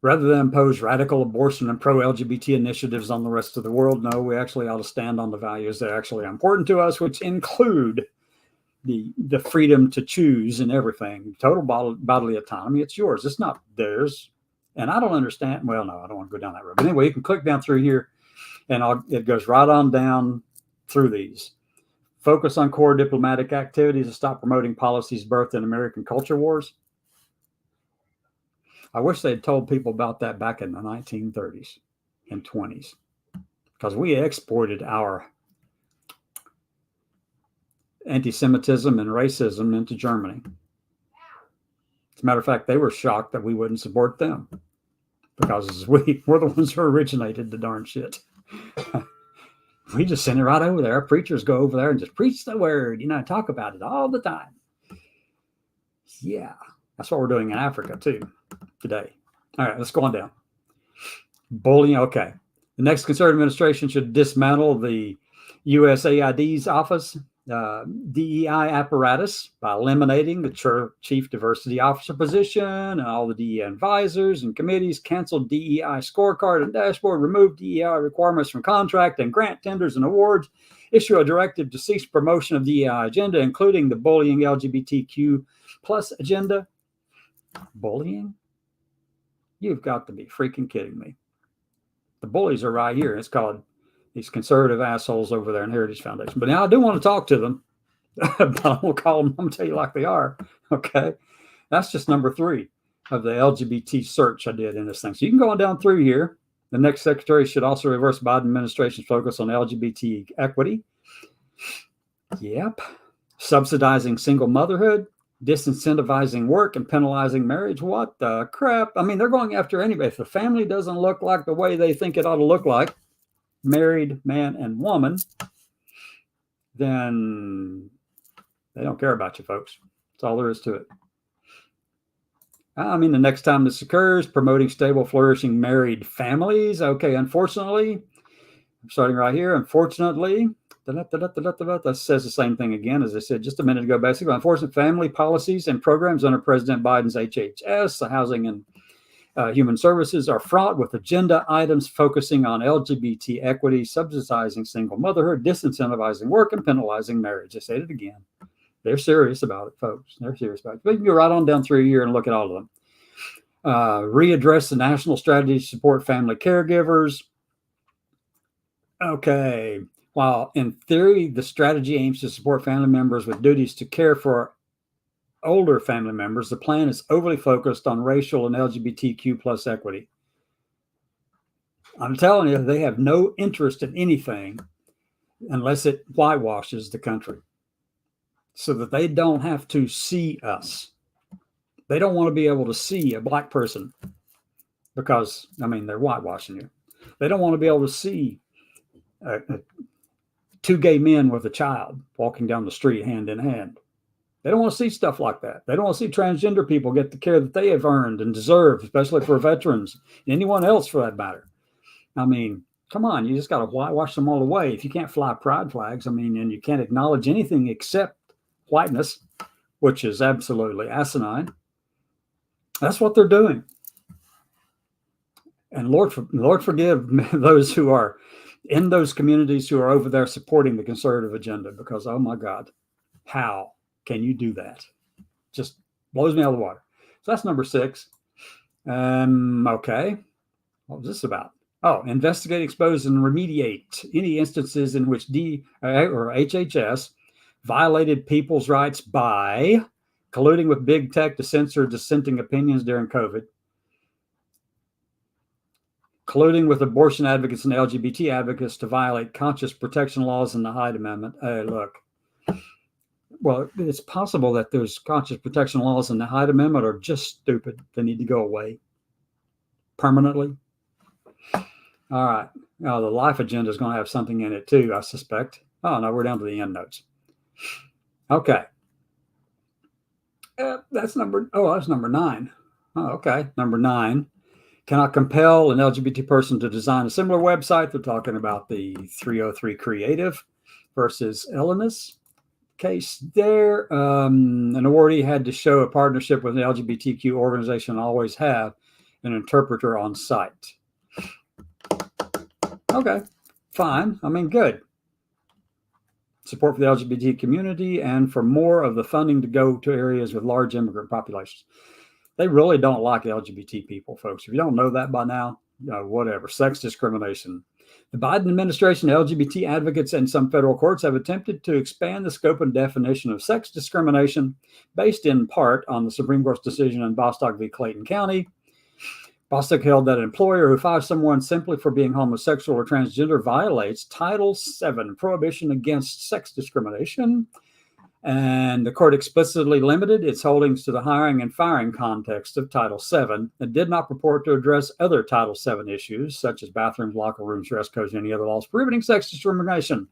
rather than impose radical abortion and pro-LGBT initiatives on the rest of the world, no, we actually ought to stand on the values that are actually important to us, which include the freedom to choose and everything. Total bodily autonomy. It's yours. It's not theirs. And I don't understand. Well, no, I don't want to go down that road. But anyway, you can click down through here, and it goes right on down through these. Focus on core diplomatic activities to stop promoting policies birthed in American culture wars. I wish they'd told people about that back in the 1930s and 20s, because we exported our anti-Semitism and racism into Germany. As a matter of fact, they were shocked that we wouldn't support them, because we're the ones who originated the darn shit. We just send it right over there. Our preachers go over there and just preach the word, talk about it all the time. Yeah, that's what we're doing in Africa too today. All right, let's go on down. Bullying. Okay. The next conservative administration should dismantle the USAID's office, DEI apparatus, by eliminating the chief diversity officer position and all the DEI advisors and committees, cancel DEI scorecard and dashboard, remove DEI requirements from contract and grant tenders and awards, issue a directive to cease promotion of DEI agenda, including the bullying LGBTQ plus agenda. Bullying? You've got to be freaking kidding me. The bullies are right here. It's called these conservative assholes over there in Heritage Foundation. But now I do want to talk to them. But I'm going to call them. I'm going to tell you like they are. Okay. That's just number 3 of the LGBT search I did in this thing. So you can go on down through here. The next secretary should also reverse Biden administration's focus on LGBT equity. Yep. Subsidizing single motherhood, disincentivizing work, and penalizing marriage. What the crap? I mean, they're going after anybody. If the family doesn't look like the way they think it ought to look like, married man and woman, then they don't care about you, folks. That's all there is to it. I mean, the next time this occurs, promoting stable, flourishing married families. Okay, unfortunately, I'm starting right here. Unfortunately, that says the same thing again, as I said just a minute ago. Basically, unfortunate family policies and programs under President Biden's HHS, the Housing and Human Services, are fraught with agenda items focusing on LGBT equity, subsidizing single motherhood, disincentivizing work, and penalizing marriage. I said it again. They're serious about it, folks. They're serious about it. But you can go right on down through here and look at all of them. Readdress the national strategy to support family caregivers. Okay. While in theory, the strategy aims to support family members with duties to care for older family members, the plan is overly focused on racial and LGBTQ plus equity. I'm telling you, they have no interest in anything unless it whitewashes the country so that they don't have to see us. They don't want to be able to see a black person because, I mean, they're whitewashing you. They don't want to be able to see two gay men with a child walking down the street hand in hand. They don't want to see stuff like that. They don't want to see transgender people get the care that they have earned and deserve, especially for veterans and anyone else for that matter. I mean, come on, you just got to whitewash them all away. If you can't fly pride flags, I mean, and you can't acknowledge anything except whiteness, which is absolutely asinine. That's what they're doing. And Lord forgive those who are in those communities who are over there supporting the conservative agenda, because, oh my God, how can you do that? Just blows me out of the water. So that's number 6. Okay. What was this about? Oh, investigate, expose, and remediate any instances in which HHS violated people's rights by colluding with big tech to censor dissenting opinions during COVID, colluding with abortion advocates and LGBT advocates to violate conscious protection laws in the Hyde Amendment. Hey, look. Well, it's possible that those conscious protection laws in the Hyde Amendment are just stupid. They need to go away permanently. All right. Now, the life agenda is going to have something in it too, I suspect. Oh, no, we're down to the end notes. Okay. That's number 9. Oh, okay. Number 9. Cannot compel an LGBT person to design a similar website. They're talking about the 303 Creative versus Elenis case there. An awardee had to show a partnership with an LGBTQ organization, always have an interpreter on site. Okay, fine. I mean, good. Support for the LGBT community and for more of the funding to go to areas with large immigrant populations. They really don't like LGBT people, folks. If you don't know that by now, whatever. Sex discrimination. The Biden administration, LGBT advocates, and some federal courts have attempted to expand the scope and definition of sex discrimination based in part on the Supreme Court's decision in Bostock v. Clayton County. Bostock held that an employer who fires someone simply for being homosexual or transgender violates Title VII, prohibition against sex discrimination. And the court explicitly limited its holdings to the hiring and firing context of Title VII and did not purport to address other Title VII issues, such as bathrooms, locker rooms, dress codes, and any other laws prohibiting sex discrimination.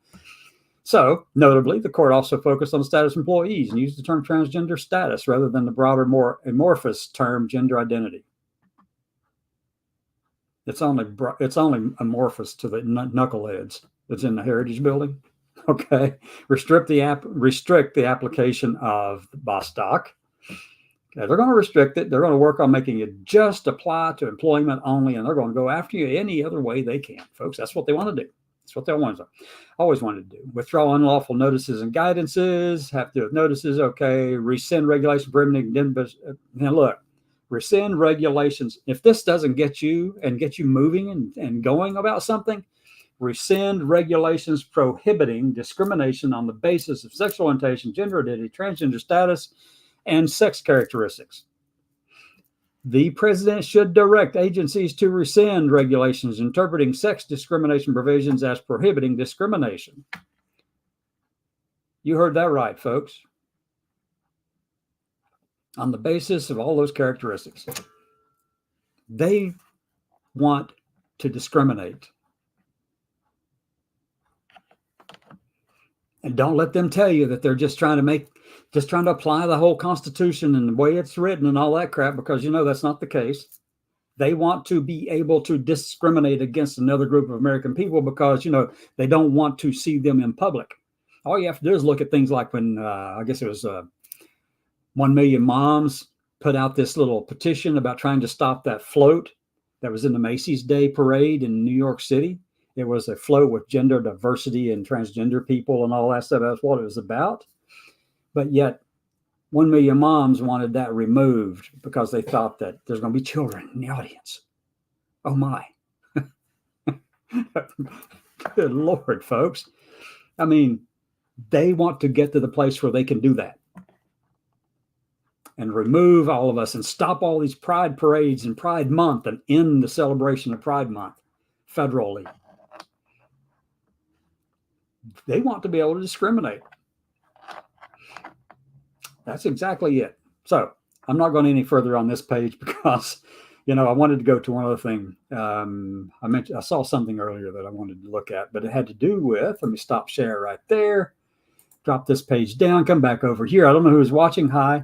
So, notably, the court also focused on the status of employees and used the term transgender status rather than the broader, more amorphous term gender identity. It's only amorphous to the knuckleheads that's in the Heritage Building. Okay, restrict the application of Bostock. Okay, they're going to restrict it. They're going to work on making it just apply to employment only, and they're going to go after you any other way they can, folks. That's what they want to do. That's what they always wanted to do. Withdraw unlawful notices and guidances. Have to do with notices. Okay, rescind regulation permitting. Now look, rescind regulations. If this doesn't get you moving and going about something, rescind regulations prohibiting discrimination on the basis of sexual orientation, gender identity, transgender status, and sex characteristics. The president should direct agencies to rescind regulations interpreting sex discrimination provisions as prohibiting discrimination. You heard that right, folks. On the basis of all those characteristics. They want to discriminate. And don't let them tell you that they're just trying to apply the whole Constitution and the way it's written and all that crap, because that's not the case. They want to be able to discriminate against another group of American people because, they don't want to see them in public. All you have to do is look at things like when, I guess it was 1 Million Moms put out this little petition about trying to stop that float that was in the Macy's Day Parade in New York City. It was a float with gender diversity and transgender people and all that stuff. That's what it was about. But yet 1 Million Moms wanted that removed because they thought that there's going to be children in the audience. Oh my. Good Lord, folks. I mean, they want to get to the place where they can do that and remove all of us and stop all these pride parades and Pride Month and end the celebration of Pride Month federally. They want to be able to discriminate. That's exactly it. So I'm not going any further on this page because, I wanted to go to one other thing. I saw something earlier that I wanted to look at, but it had to do with, let me stop share right there, drop this page down, come back over here. I don't know who's watching. Hi.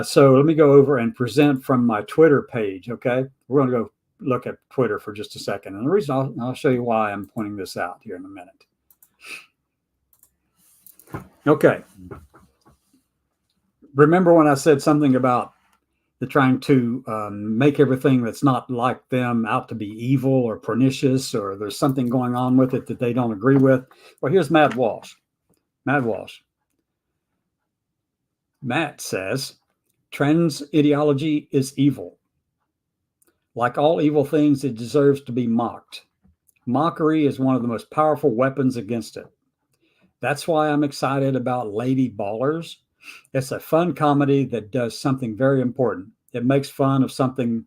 So let me go over and present from my Twitter page. Okay. We're going to go look at Twitter for just a second. And the reason I'll show you why I'm pointing this out here in a minute. Okay. remember when I said something about the trying to make everything that's not like them out to be evil or pernicious, or there's something going on with it that they don't agree with? Well, here's Matt Walsh. Matt says, trans ideology is evil. Like all evil things, it deserves to be mocked. Mockery is one of the most powerful weapons against it. That's why I'm excited about Lady Ballers. It's a fun comedy that does something very important. It makes fun of something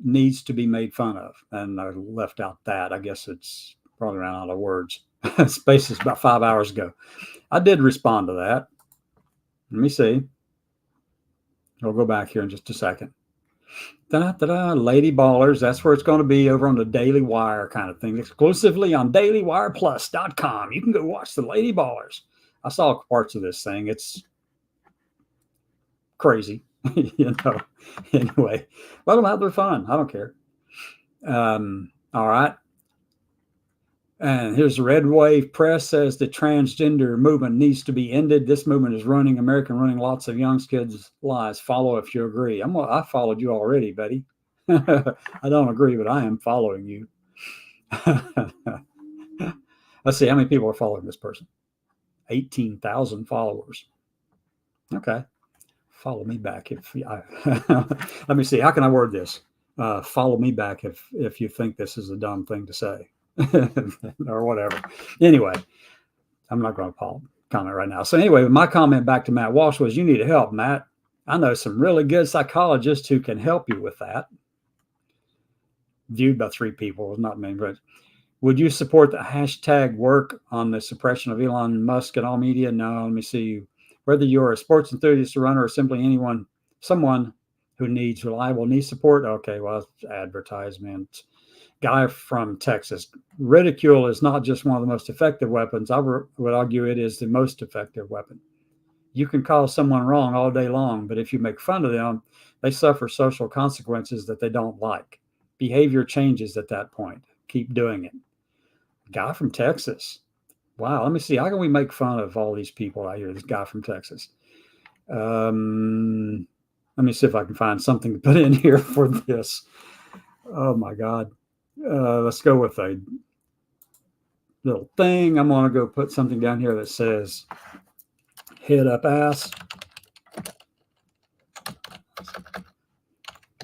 needs to be made fun of. And I left out that. I guess it's probably ran out of words. Space is about 5 hours ago. I did respond to that. Let me see. I'll go back here in just a second. Lady Ballers. That's where it's going to be, over on the Daily Wire kind of thing, exclusively on dailywireplus.com. You can go watch the Lady Ballers. I saw parts of this thing. It's crazy, Anyway, let them have their fun. I don't care. All right. And here's the Red Wave Press says the transgender movement needs to be ended. This movement is ruining lots of young kids' lives. Follow if you agree. I followed you already, buddy. I don't agree, but I am following you. Let's see how many people are following this person. 18,000 followers. Okay. Follow me back let me see. How can I word this? Follow me back if you think this is a dumb thing to say. Or whatever. Anyway, I'm not going to comment right now. So anyway, my comment back to Matt Walsh was, you need help, Matt. I know some really good psychologists who can help you with that. Viewed by 3 people, not many, but would you support the hashtag work on the suppression of Elon Musk and all media? No, let me see. Whether you're a sports enthusiast, a runner, or simply someone who needs reliable knee support. Okay, well, advertisement. Guy from Texas. Ridicule is not just one of the most effective weapons. I would argue it is the most effective weapon. You can call someone wrong all day long, but if you make fun of them, they suffer social consequences that they don't like. Behavior changes at that point. Keep doing it. Guy from Texas. Wow, let me see. How can we make fun of all these people out here? This guy from Texas. Let me see if I can find something to put in here for this. Oh, my God. Let's go with a little thing. I'm going to go put something down here that says head up ass,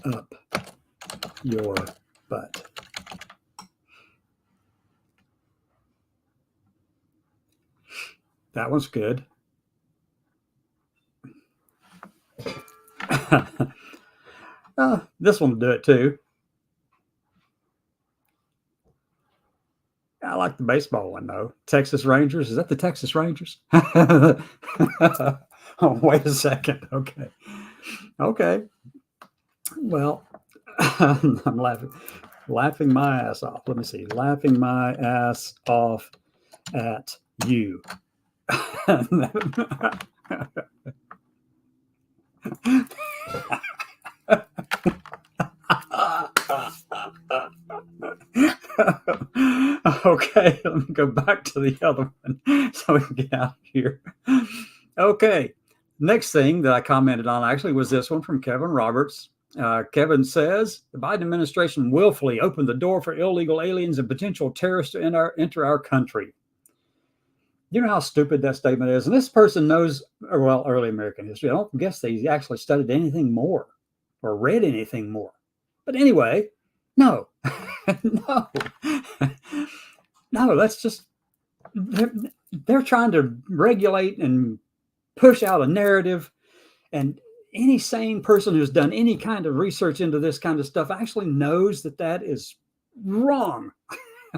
up your butt. That one's good. This one will do it too. I like the baseball one, though. Texas Rangers. Is that the Texas Rangers? Oh, wait a second. Okay. Well, I'm laughing my ass off. Let me see. Laughing my ass off at you. Okay, let me go back to the other one so we can get out of here. Okay, next thing that I commented on actually was this one from Kevin Roberts. Kevin says, the Biden administration willfully opened the door for illegal aliens and potential terrorists to enter our country. You know how stupid that statement is? And this person knows, well, early American history. I don't guess they actually studied anything more or read anything more. But anyway, no. No, that's just, they're trying to regulate and push out a narrative. And any sane person who's done any kind of research into this kind of stuff actually knows that that is wrong.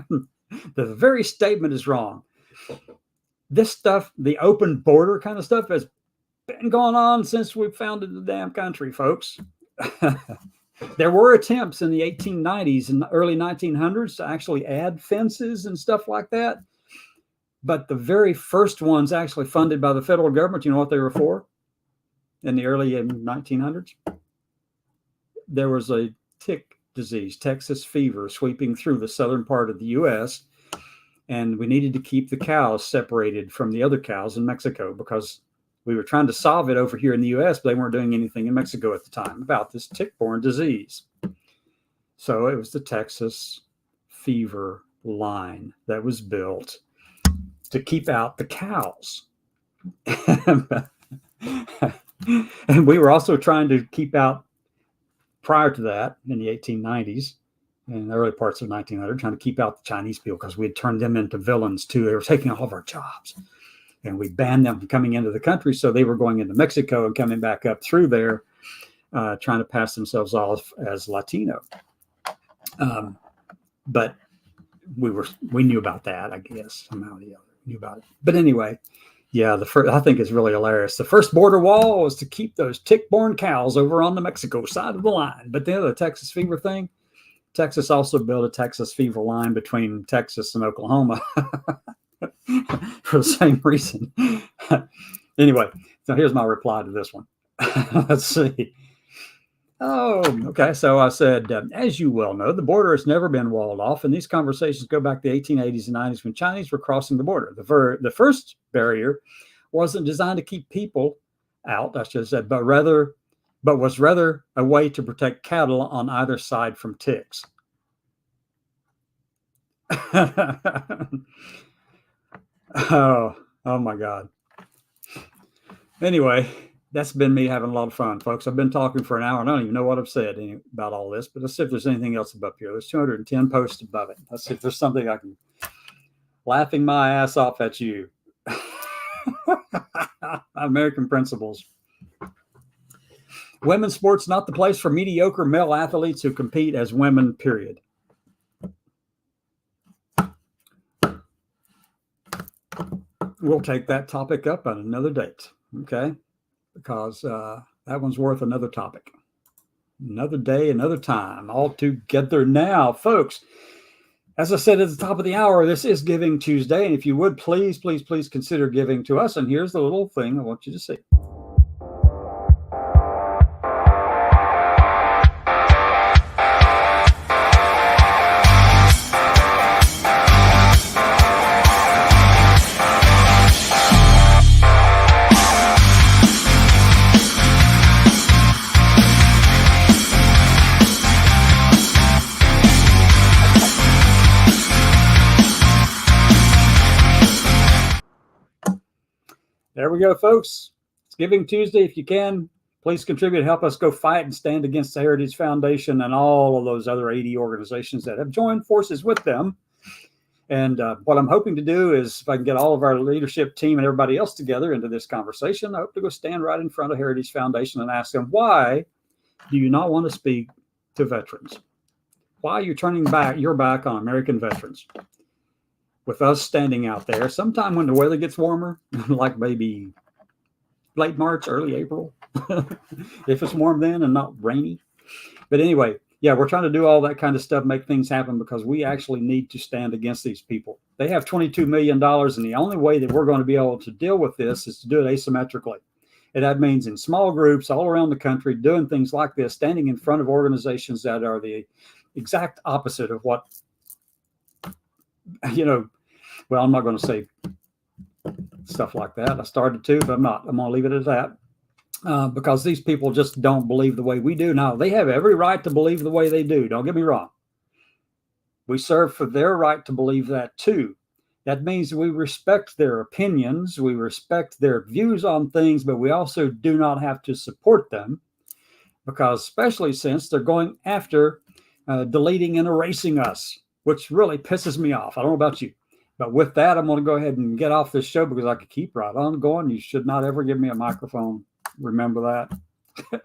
The very statement is wrong. This stuff, the open border kind of stuff, has been going on since we founded the damn country, folks. There were attempts in the 1890s and the early 1900s to actually add fences and stuff like that. But the very first ones actually funded by the federal government, you know what they were for? In the early 1900s? There was a tick disease, Texas fever, sweeping through the southern part of the U.S., and we needed to keep the cows separated from the other cows in Mexico because We were trying to solve it over here in the U.S., but they weren't doing anything in Mexico at the time about this tick-borne disease. So it was the Texas fever line that was built to keep out the cows. And we were also trying to keep out, prior to that, in the 1890s, in the early parts of 1900, trying to keep out the Chinese people because we had turned them into villains too. They were taking all of our jobs. And we banned them from coming into the country. So they were going into Mexico and coming back up through there, trying to pass themselves off as Latino. But we knew about that, I guess, somehow or the other. Knew about it. But anyway, yeah, I think it's really hilarious. The first border wall was to keep those tick-borne cows over on the Mexico side of the line. But then the Texas fever thing, Texas also built a Texas fever line between Texas and Oklahoma for the same reason. Anyway, so here's my reply to this one. Let's see. Oh, okay. So I said, as you well know, the border has never been walled off, and these conversations go back to the 1880s and 90s when Chinese were crossing the border. The first barrier wasn't designed to keep people out, I should have said, but was rather a way to protect cattle on either side from ticks. Oh my God. Anyway, that's been me having a lot of fun, folks. I've been talking for an hour. I don't even know what I've said about all this, but let's see if there's anything else above here. There's 210 posts above it. Let's see if there's something I can laughing my ass off at you. American principles. Women's sports not the place for mediocre male athletes who compete as women, period. We'll take that topic up on another date, okay? Because that one's worth another topic. Another day, another time, all together now. Folks, as I said at the top of the hour, this is Giving Tuesday. And if you would, please, please, please consider giving to us. And here's the little thing I want you to see. There we go, folks. It's Giving Tuesday. If you can, please contribute. Help us go fight and stand against the Heritage Foundation and all of those other 80 organizations that have joined forces with them. And what I'm hoping to do is, if I can get all of our leadership team and everybody else together into this conversation, I hope to go stand right in front of Heritage Foundation and ask them, why do you not want to speak to veterans? Why are you turning your back on American veterans? With us standing out there sometime when the weather gets warmer, like maybe late March, early April, if it's warm then and not rainy. But anyway, yeah, we're trying to do all that kind of stuff, make things happen, because we actually need to stand against these people. They have $22 million, and the only way that we're going to be able to deal with this is to do it asymmetrically. And that means in small groups all around the country, doing things like this, standing in front of organizations that are the exact opposite of what, well, I'm not going to say stuff like that. I started to, but I'm not. I'm going to leave it at that because these people just don't believe the way we do. Now, they have every right to believe the way they do. Don't get me wrong. We serve for their right to believe that too. That means we respect their opinions. We respect their views on things, but we also do not have to support them, because especially since they're going after deleting and erasing us, which really pisses me off. I don't know about you. But with that, I'm going to go ahead and get off this show because I could keep right on going. You should not ever give me a microphone. Remember that.